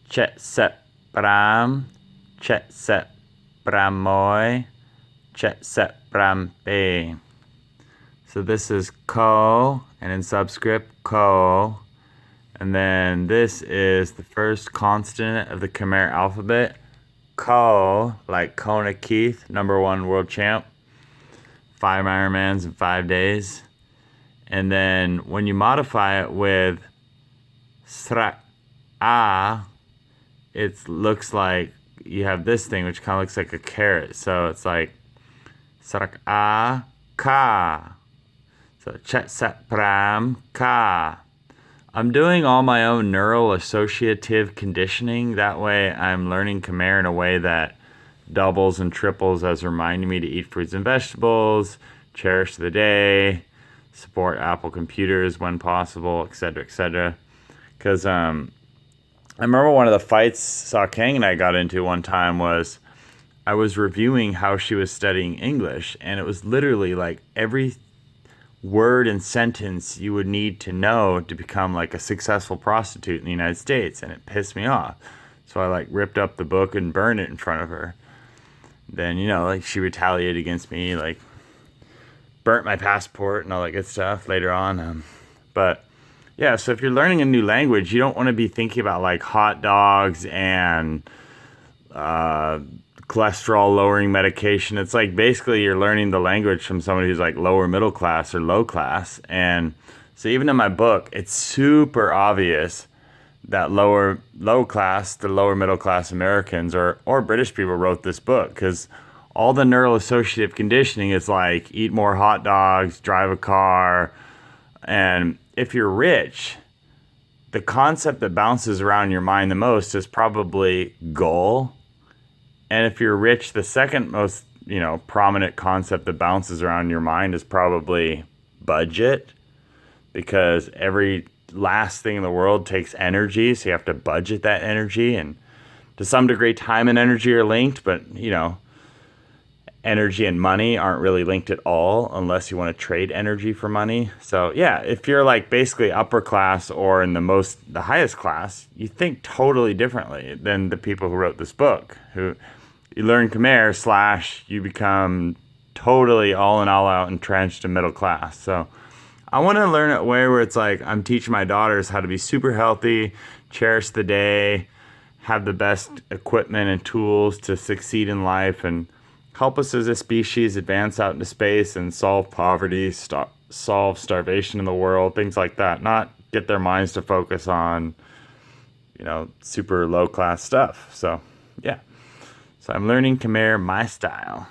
Chet Set Bram, Chet Set Bramoy, Chet Set Brampe. So this is ko, and in subscript, ko. And then this is the first consonant of the Khmer alphabet. Ko, like Kona Keith, #1 world champ. 5 Ironmans in 5 days. And then when you modify it with srak a, it looks like you have this thing, which kind of looks like a carrot. So it's like srak a ka. So chet sat pram ka. I'm doing all my own neural associative conditioning. That way I'm learning Khmer in a way that doubles and triples as reminding me to eat fruits and vegetables, cherish the day, support Apple computers when possible, etc., etc. Because I remember one of the fights Sa Kang and I got into one time was I was reviewing how she was studying English, and it was literally like every word and sentence you would need to know to become like a successful prostitute in the United States, and it pissed me off. So I like ripped up the book and burned it in front of her. Then, like she retaliated against me, like burnt my passport and all that good stuff later on. But yeah, so if you're learning a new language, you don't want to be thinking about like hot dogs and cholesterol lowering medication. It's like basically you're learning the language from somebody who's like lower middle class or low class. And so even in my book, it's super obvious that low class, the lower middle class Americans or British people wrote this book, because all the neural associative conditioning is like eat more hot dogs, drive a car. And if you're rich, the concept that bounces around your mind the most is probably goal. And if you're rich, the second most, prominent concept that bounces around your mind is probably budget, because every last thing in the world takes energy. So you have to budget that energy, and to some degree, time and energy are linked, but, energy and money aren't really linked at all unless you want to trade energy for money. So yeah, if you're like basically upper class or in the highest class, you think totally differently than the people who wrote this book, who you learn Khmer / you become totally all in all out entrenched in middle class. So I want to learn it where it's like I'm teaching my daughters how to be super healthy, cherish the day, have the best equipment and tools to succeed in life, and help us as a species advance out into space and solve poverty, solve starvation in the world, things like that. Not get their minds to focus on, super low class stuff. So yeah. So I'm learning Khmer my style.